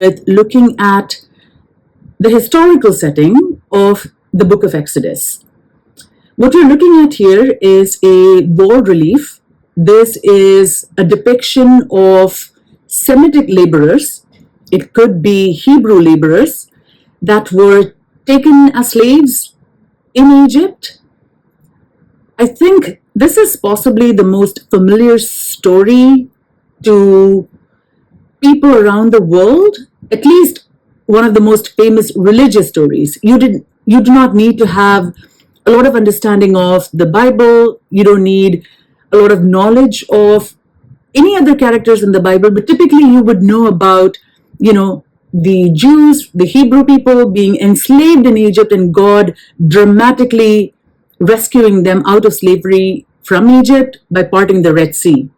with looking at the historical setting of the book of Exodus. What we're looking at here is a wall relief. This is a depiction of Semitic laborers. It could be Hebrew laborers that were taken as slaves in Egypt. I think this is possibly the most familiar story to people around the world, at least one of the most famous religious stories. You do not need to have a lot of understanding of the Bible. You don't need a lot of knowledge of any other characters in the Bible, but typically you would know about, the Jews, the Hebrew people being enslaved in Egypt and God dramatically rescuing them out of slavery from Egypt by parting the Red Sea.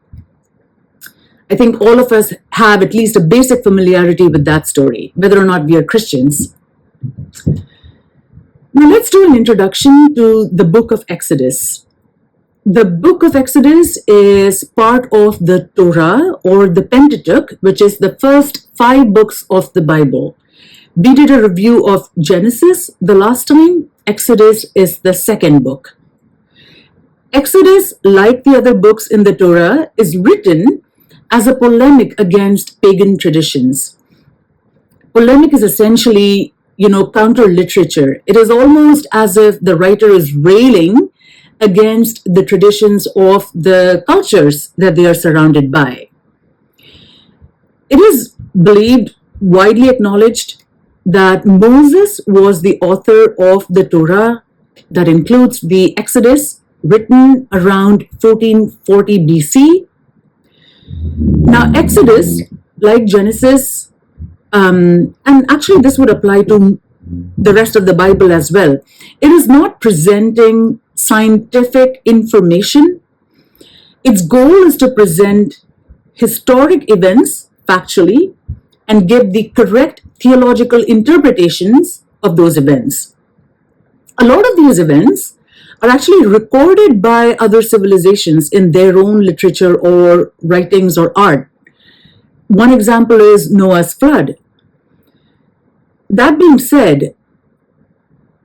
I think all of us have at least a basic familiarity with that story, whether or not we are Christians. Now let's do an introduction to the book of Exodus. The book of Exodus is part of the Torah or the Pentateuch, which is the first 5 books of the Bible. We did a review of Genesis the last time. Exodus is the second book. Exodus, like the other books in the Torah, is written as a polemic against pagan traditions. Polemic is essentially, counter literature. It is almost as if the writer is railing against the traditions of the cultures that they are surrounded by. It is believed, widely acknowledged, that Moses was the author of the Torah that includes the Exodus, written around 1440 BC. Now, Exodus, like Genesis, and actually this would apply to the rest of the Bible as well, it is not presenting scientific information. Its goal is to present historic events factually and give the correct theological interpretations of those events. A lot of these events are actually recorded by other civilizations in their own literature or writings or art. One example is Noah's flood. That being said,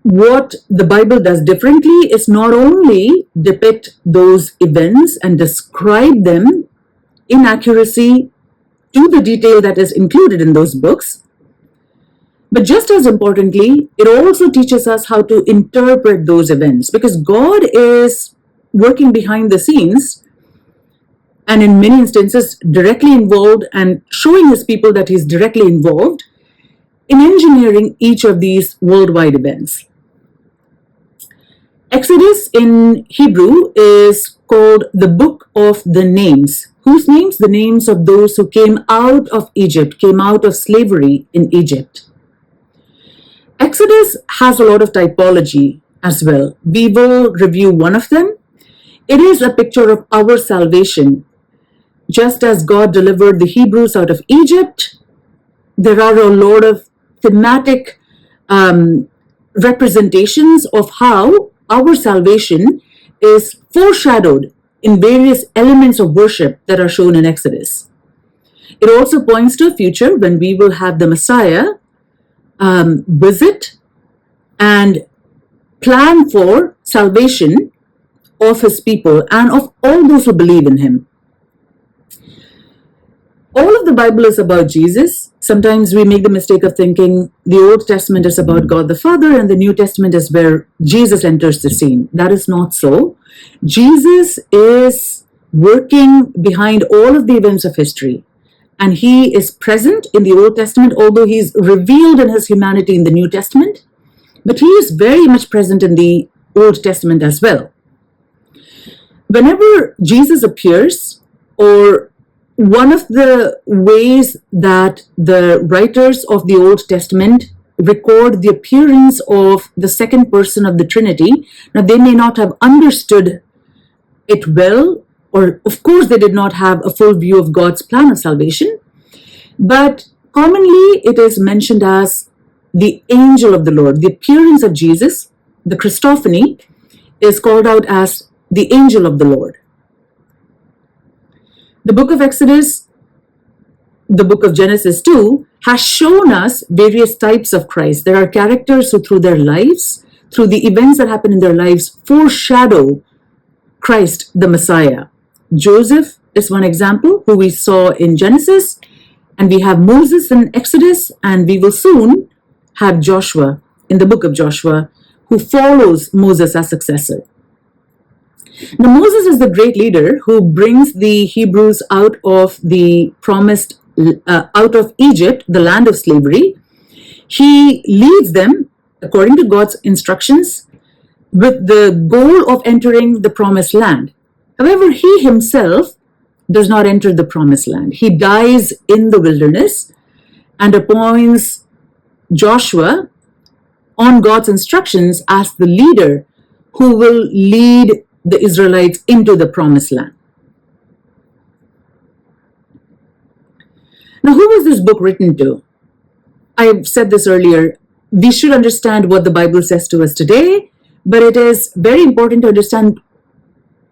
what the Bible does differently is not only depict those events and describe them in accuracy to the detail that is included in those books, but just as importantly, it also teaches us how to interpret those events, because God is working behind the scenes and in many instances directly involved and showing his people that he's directly involved in engineering each of these worldwide events. Exodus in Hebrew is called the Book of the Names. Whose names? The names of those who came out of Egypt, came out of slavery in Egypt. Exodus has a lot of typology as well. We will review one of them. It is a picture of our salvation. Just as God delivered the Hebrews out of Egypt, there are a lot of thematic representations of how our salvation is foreshadowed in various elements of worship that are shown in Exodus. It also points to a future when we will have the Messiah visit and plan for salvation of his people and of all those who believe in him. All of the Bible is about Jesus. Sometimes we make the mistake of thinking the Old Testament is about God the Father and the New Testament is where Jesus enters the scene. That is not so. Jesus is working behind all of the events of history, and he is present in the Old Testament, although he's revealed in his humanity in the New Testament, but he is very much present in the Old Testament as well. Whenever Jesus appears, or one of the ways that the writers of the Old Testament record the appearance of the second person of the Trinity, now they may not have understood it well, or of course they did not have a full view of God's plan of salvation, but commonly it is mentioned as the angel of the Lord. The appearance of Jesus, the Christophany, is called out as the angel of the Lord. The book of Exodus the book of Genesis too, has shown us various types of Christ. There are characters who, through their lives, through the events that happen in their lives, foreshadow Christ, the Messiah. Joseph is one example who we saw in Genesis, and we have Moses in Exodus, and we will soon have Joshua in the book of Joshua, who follows Moses as successor. Now, Moses is the great leader who brings the Hebrews out of the promised, out of Egypt, the land of slavery. He leads them according to God's instructions with the goal of entering the promised land. However, he himself does not enter the promised land. He dies in the wilderness and appoints Joshua on God's instructions as the leader who will lead the Israelites into the promised land. Now, who was this book written to? I said this earlier. We should understand what the Bible says to us today, but it is very important to understand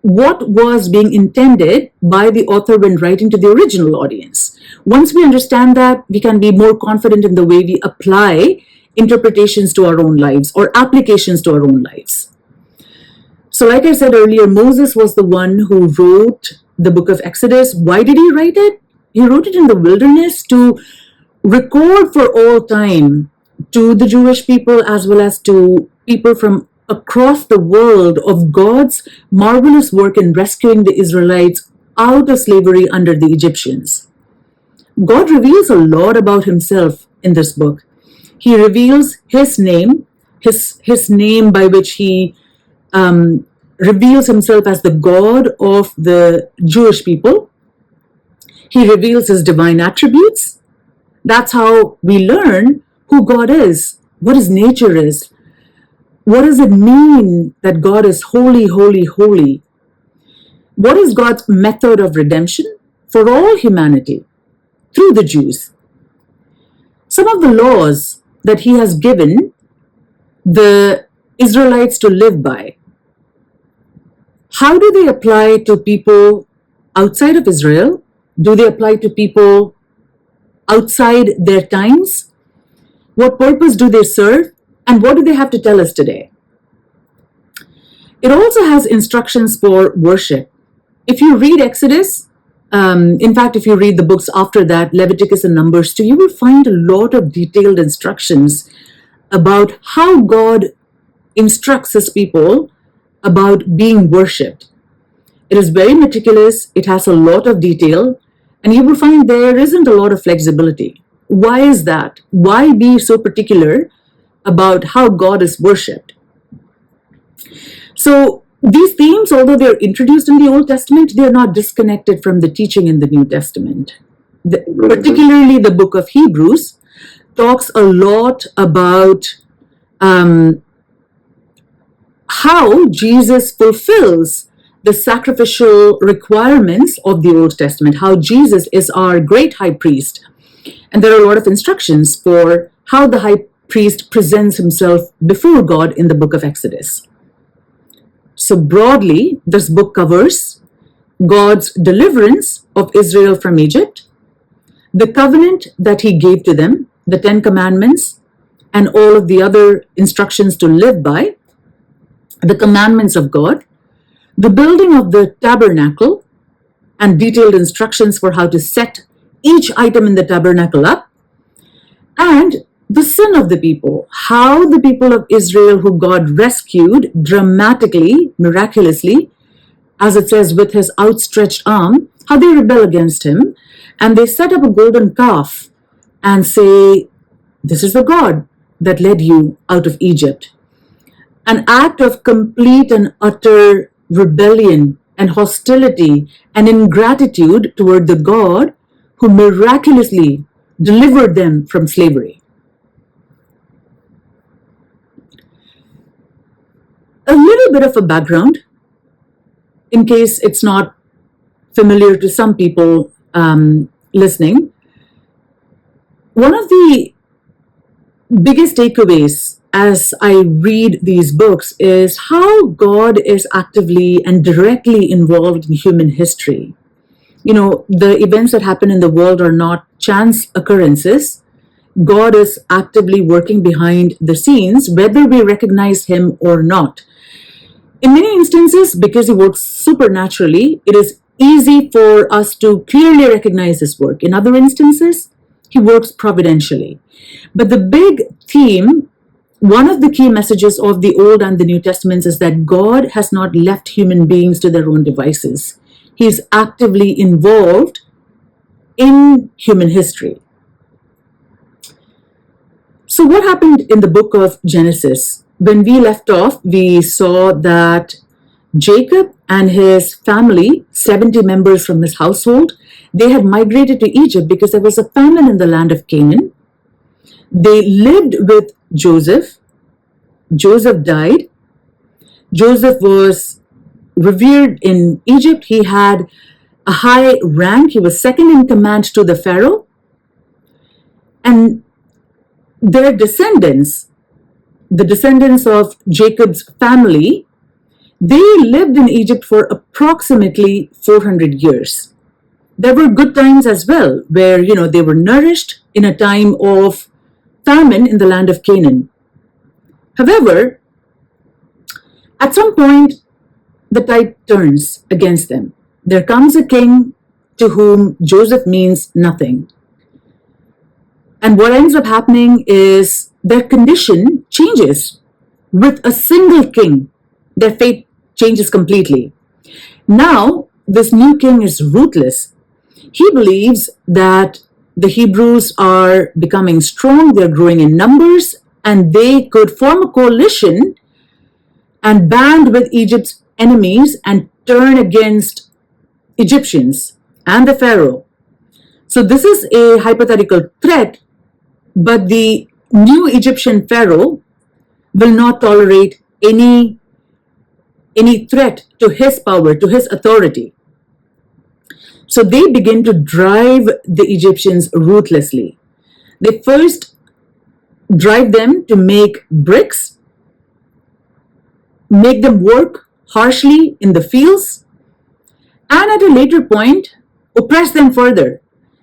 what was being intended by the author when writing to the original audience. Once we understand that, we can be more confident in the way we apply interpretations to our own lives or applications to our own lives. So like I said earlier, Moses was the one who wrote the book of Exodus. Why did he write it? He wrote it in the wilderness to record for all time to the Jewish people as well as to people from across the world of God's marvelous work in rescuing the Israelites out of slavery under the Egyptians. God reveals a lot about himself in this book. He reveals his name, his name by which he reveals himself as the God of the Jewish people. He reveals his divine attributes. That's how we learn who God is, what his nature is. What does it mean that God is holy, holy, holy? What is God's method of redemption for all humanity through the Jews? Some of the laws that he has given the Israelites to live by, how do they apply to people outside of Israel? Do they apply to people outside their times? What purpose do they serve? And what do they have to tell us today? It also has instructions for worship. If you read Exodus, in fact, if you read the books after that, Leviticus and Numbers too, you will find a lot of detailed instructions about how God instructs his people about being worshipped. It is very meticulous, it has a lot of detail, and you will find there isn't a lot of flexibility. Why is that? Why be so particular about how God is worshipped? So these themes, although they're introduced in the Old Testament, they're not disconnected from the teaching in the New Testament. Particularly the book of Hebrews talks a lot about how Jesus fulfills the sacrificial requirements of the Old Testament, how Jesus is our great high priest. And there are a lot of instructions for how the high priest presents himself before God in the book of Exodus. So broadly, this book covers God's deliverance of Israel from Egypt, the covenant that he gave to them, the 10 commandments, and all of the other instructions to live by, the commandments of God, the building of the tabernacle, and detailed instructions for how to set each item in the tabernacle up, and the sin of the people, how the people of Israel who God rescued dramatically, miraculously, as it says, with his outstretched arm, how they rebel against him, and they set up a golden calf and say, this is the God that led you out of Egypt. An act of complete and utter rebellion and hostility and ingratitude toward the God who miraculously delivered them from slavery. A little bit of a background, in case it's not familiar to some people listening. One of the biggest takeaways as I read these books is how God is actively and directly involved in human history. the events that happen in the world are not chance occurrences. God is actively working behind the scenes, whether we recognize him or not. In many instances, because he works supernaturally, it is easy for us to clearly recognize his work. In other instances, he works providentially. But the big theme, one of the key messages of the Old and the New Testaments, is that God has not left human beings to their own devices. He is actively involved in human history. So what happened in the book of Genesis? When we left off, we saw that Jacob and his family, 70 members from his household, they had migrated to Egypt because there was a famine in the land of Canaan. They lived with Joseph. Joseph died. Joseph was revered in Egypt. He had a high rank. He was second in command to the Pharaoh. And their descendants, the descendants of Jacob's family, they lived in Egypt for approximately 400 years. There were good times as well, where, they were nourished in a time of famine in the land of Canaan. However, at some point, the tide turns against them. There comes a king to whom Joseph means nothing. And what ends up happening is their condition changes. With a single king, their fate changes completely. Now, this new king is ruthless. He believes that the Hebrews are becoming strong, they're growing in numbers, and they could form a coalition and band with Egypt's enemies and turn against Egyptians and the Pharaoh. So this is a hypothetical threat, but the new Egyptian Pharaoh will not tolerate any threat to his power, to his authority. So they begin to drive the Egyptians ruthlessly. They first drive them to make bricks, make them work harshly in the fields, and at a later point, oppress them further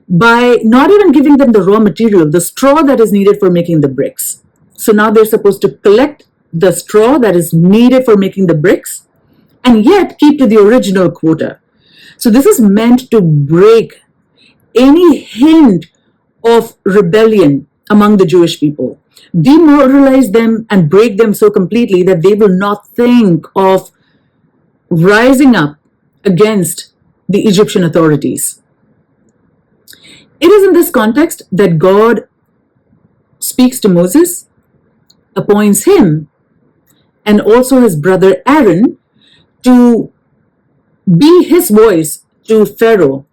by not even giving them the raw material, the straw that is needed for making the bricks. So now they're supposed to collect the straw that is needed for making the bricks and yet keep to the original quota. So this is meant to break any hint of rebellion among the Jewish people, demoralize them and break them so completely that they will not think of rising up against the Egyptian authorities. It is in this context that God speaks to Moses, appoints him and also his brother Aaron to be his voice to Pharaoh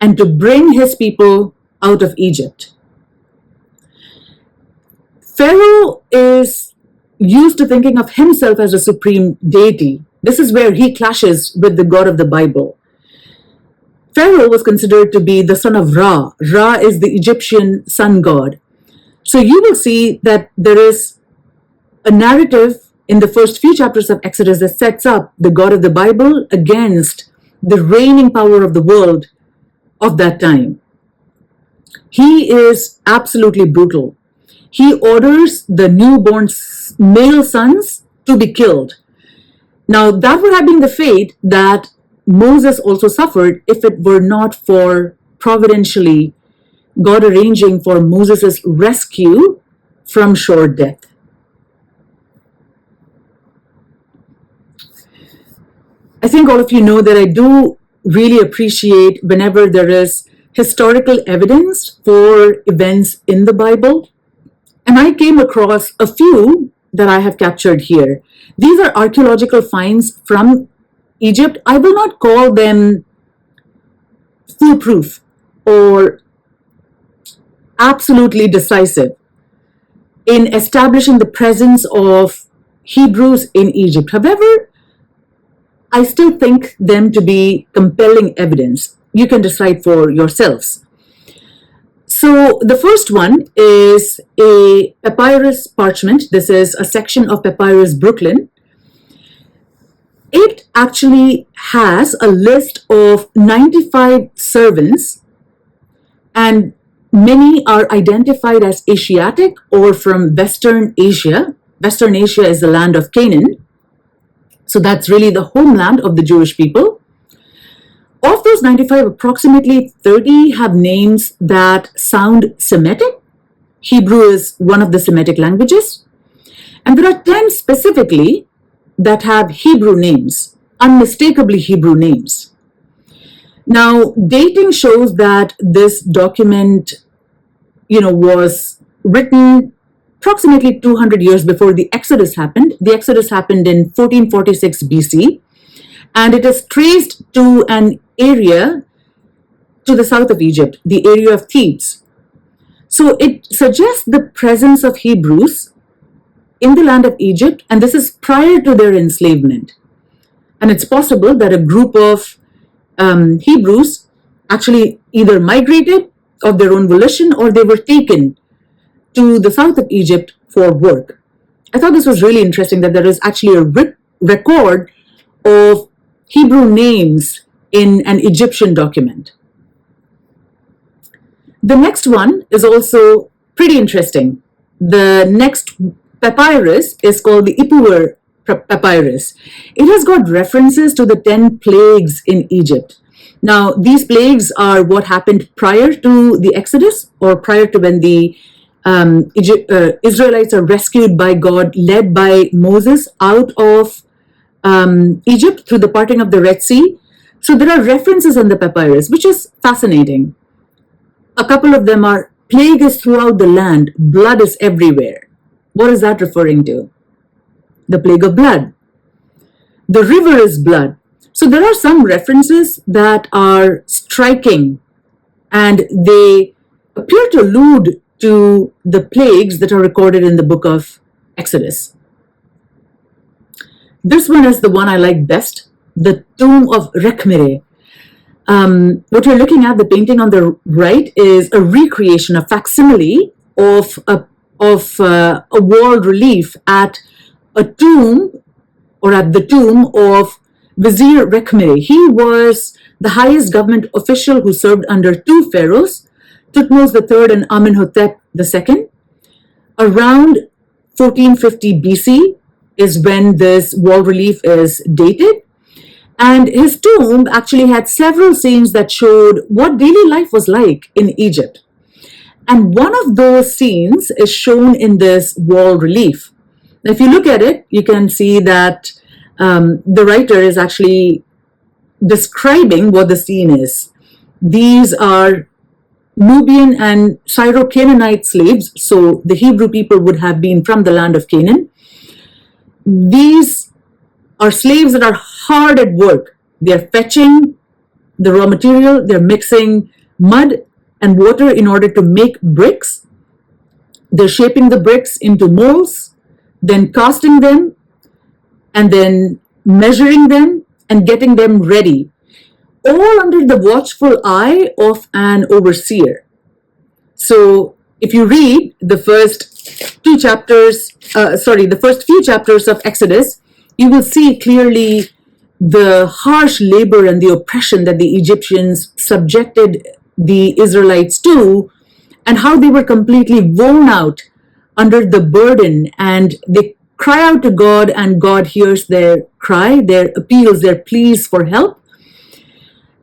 and to bring his people out of Egypt. Pharaoh is used to thinking of himself as a supreme deity. This is where he clashes with the God of the Bible. Pharaoh was considered to be the son of Ra. Ra is the Egyptian sun god. So you will see that there is a narrative in the first few chapters of Exodus that sets up the God of the Bible against the reigning power of the world of that time. He is absolutely brutal. He orders the newborn male sons to be killed. Now, that would have been the fate that Moses also suffered if it were not for providentially God arranging for Moses' rescue from sure death. I think all of you know that I do really appreciate whenever there is historical evidence for events in the Bible. And I came across a few that I have captured here. These are archaeological finds from Egypt. I will not call them foolproof or absolutely decisive in establishing the presence of Hebrews in Egypt. However, I still think them to be compelling evidence. You can decide for yourselves. So the first one is a papyrus parchment. This is a section of Papyrus Brooklyn. It actually has a list of 95 servants, and many are identified as Asiatic or from Western Asia. Western Asia is the land of Canaan. So that's really the homeland of the Jewish people. Of those 95, approximately 30 have names that sound Semitic. Hebrew is one of the Semitic languages. And there are 10 specifically that have Hebrew names, unmistakably Hebrew names. Now, dating shows that this document, was written approximately 200 years before the Exodus happened. The Exodus happened in 1446 BC, and it is traced to an area to the south of Egypt, the area of Thebes. So it suggests the presence of Hebrews in the land of Egypt, and this is prior to their enslavement. And it's possible that a group of Hebrews actually either migrated of their own volition or they were taken to the south of Egypt for work. I thought this was really interesting that there is actually a record of Hebrew names in an Egyptian document. The next one is also pretty interesting. The next papyrus is called the Ipuwer papyrus. It has got references to the 10 plagues in Egypt. Now, these plagues are what happened prior to the Exodus, or prior to when the Israelites are rescued by God, led by Moses out of Egypt through the parting of the Red Sea. So there are references in the papyrus, which is fascinating. A couple of them are, plague is throughout the land, blood is everywhere. What is that referring to? The plague of blood. The river is blood. So there are some references that are striking, and they appear to allude to the plagues that are recorded in the book of Exodus. This one is the one I like best, the tomb of Rekhmire. What you're looking at, the painting on the right, is a recreation, a facsimile of a walled relief at a tomb, or at the tomb of Vizier Rekhmire. He was the highest government official who served under two pharaohs, Thutmose III and Amenhotep II. Around 1450 BC is when this wall relief is dated. And his tomb actually had several scenes that showed what daily life was like in Egypt. And one of those scenes is shown in this wall relief. Now, if you look at it, you can see that the writer is actually describing what the scene is. These are Nubian and Syro-Canaanite slaves, so the Hebrew people would have been from the land of Canaan. These are slaves that are hard at work. They're fetching the raw material, they're mixing mud and water in order to make bricks. They're shaping the bricks into molds, then casting them, and then measuring them and getting them ready, all under the watchful eye of an overseer. So if you read the first few chapters of Exodus, you will see clearly the harsh labor and the oppression that the Egyptians subjected the Israelites to, and how they were completely worn out under the burden, and they cry out to God, and God hears their cry, their appeals, their pleas for help.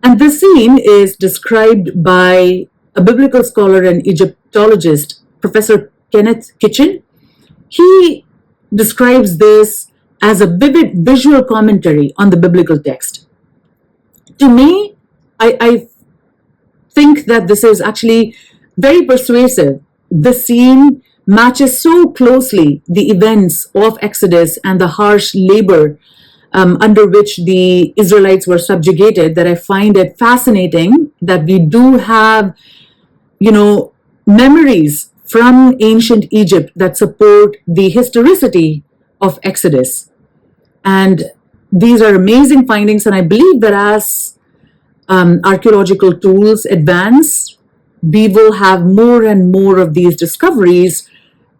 And this scene is described by a biblical scholar and Egyptologist, Professor Kenneth Kitchen. He describes this as a vivid visual commentary on the biblical text. To me, I think that this is actually very persuasive. The scene matches so closely the events of Exodus and the harsh labor under which the Israelites were subjugated, that I find it fascinating that we do have, memories from ancient Egypt that support the historicity of Exodus. And these are amazing findings, and I believe that as archaeological tools advance, we will have more and more of these discoveries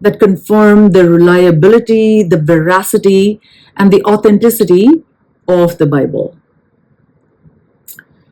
that confirm the reliability, the veracity, and the authenticity of the Bible.